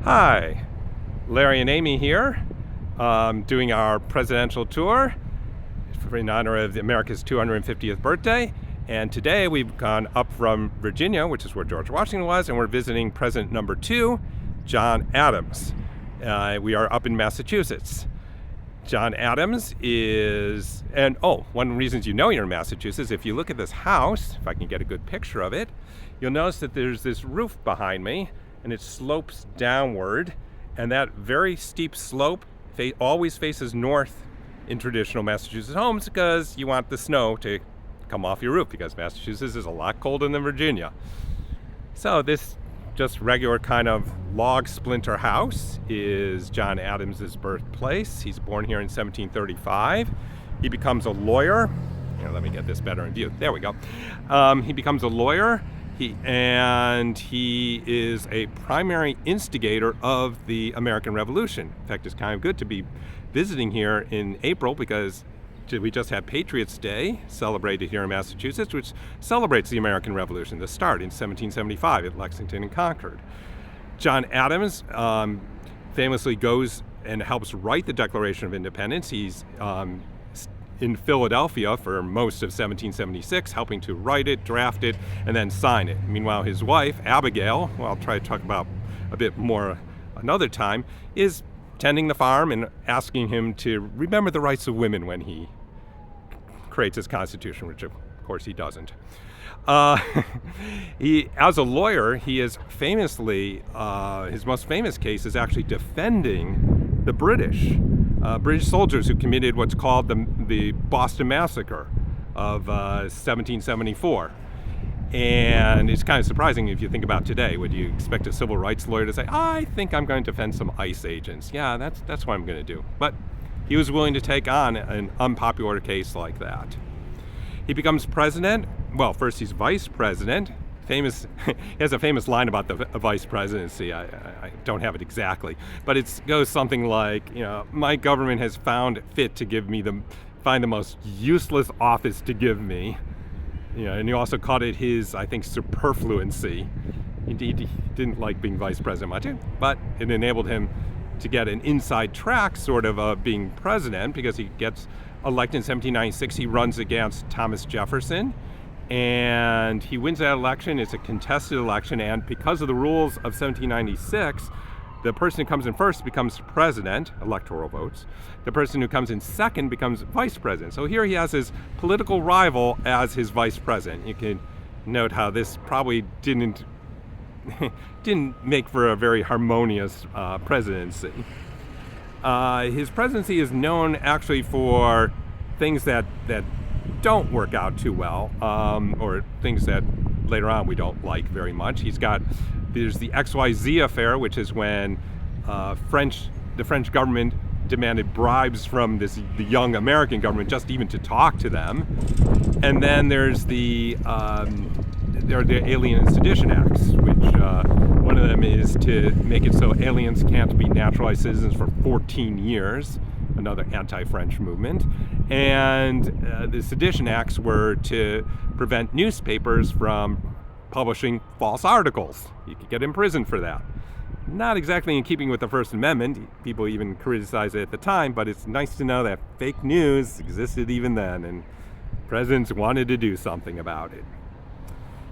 Hi, Larry and Amy here, doing our presidential tour in honor of America's 250th birthday. And today we've gone up from Virginia, which is where George Washington was, and we're visiting President number 2, John Adams. We are up in Massachusetts. John Adams is, one of the reasons you know you're in Massachusetts, if you look at this house, if I can get a good picture of it, you'll notice that there's this roof behind me, and it slopes downward, and that very steep slope always faces north in traditional Massachusetts homes because you want the snow to come off your roof, because Massachusetts is a lot colder than Virginia. So this just regular kind of log splinter house is John Adams's birthplace. He's born here in 1735. He becomes a lawyer. Let me get this better in view. There we go. He becomes a lawyer. He is a primary instigator of the American Revolution. In fact, it's kind of good to be visiting here in April because we just had Patriots' Day celebrated here in Massachusetts, which celebrates the American Revolution, the start in 1775 at Lexington and Concord. John Adams famously goes and helps write the Declaration of Independence. He's in Philadelphia for most of 1776, helping to write it, draft it, and then sign it. Meanwhile, his wife, Abigail, who I'll try to talk about a bit more another time, is tending the farm and asking him to remember the rights of women when he creates his Constitution, which of course he doesn't. As a lawyer, he is famously, his most famous case is actually defending the British soldiers who committed what's called the Boston Massacre of 1774. And it's kind of surprising if you think about today. Would you expect a civil rights lawyer to say, I think I'm going to defend some ICE agents? Yeah, that's what I'm going to do. But he was willing to take on an unpopular case like that. He becomes president. Well, first he's vice president. He has a famous line about the vice presidency. I don't have it exactly, but it goes something like, my government has found fit to find the most useless office to give me. And he also called it his, I think, superfluency. He didn't like being vice president much, but it enabled him to get an inside track sort of being president, because he gets elected in 1796. He runs against Thomas Jefferson, and he wins that election. It's a contested election, and because of the rules of 1796, the person who comes in first becomes president, electoral votes. The person who comes in second becomes vice president. So here he has his political rival as his vice president. You can note how this probably didn't make for a very harmonious presidency. His presidency is known actually for things that don't work out too well, or things that later on we don't like very much. There's the XYZ affair, which is when the French government demanded bribes from the young American government just even to talk to them. And then there's there are the Alien and Sedition Acts, which one of them is to make it so aliens can't be naturalized citizens for 14 years, another anti-French movement. And the Sedition Acts were to prevent newspapers from publishing false articles. You could get imprisoned for that. Not exactly in keeping with the First Amendment. People even criticized it at the time, but it's nice to know that fake news existed even then, and presidents wanted to do something about it.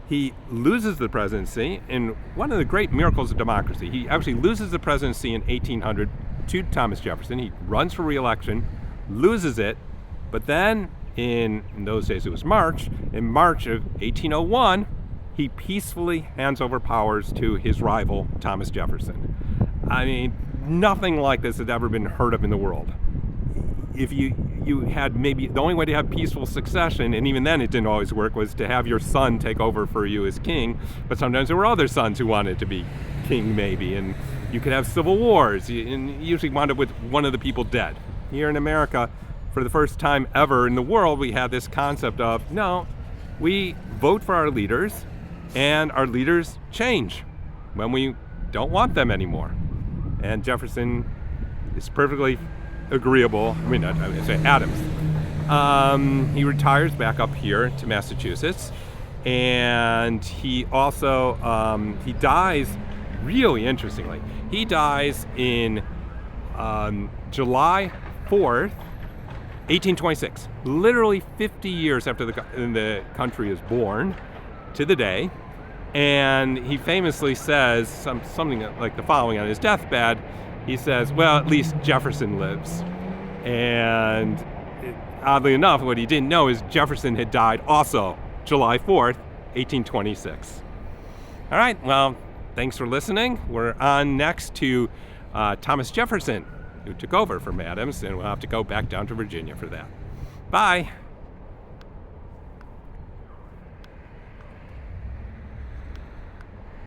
He loses the presidency in one of the great miracles of democracy. He actually loses the presidency in 1800 to Thomas Jefferson. He runs for re-election, loses it, but then in those days it was March. In March of 1801, he peacefully hands over powers to his rival, Thomas Jefferson. I mean, nothing like this had ever been heard of in the world. If you had maybe, the only way to have peaceful succession, and even then it didn't always work, was to have your son take over for you as king, but sometimes there were other sons who wanted to be king maybe, and you could have civil wars, and you usually wound up with one of the people dead. Here in America, for the first time ever in the world, we had this concept of, no, we vote for our leaders, and our leaders change when we don't want them anymore. And Jefferson is perfectly agreeable. I say Adams. He retires back up here to Massachusetts, and he also he dies really interestingly, he dies in July 4th, 1826, literally 50 years after the country is born to the day. And he famously says something like the following on his deathbed. He says, well, at least Jefferson lives. And oddly enough, what he didn't know is Jefferson had died also July 4th, 1826. All right, well, thanks for listening. We're on next to Thomas Jefferson, who took over from Adams, and we'll have to go back down to Virginia for that. Bye.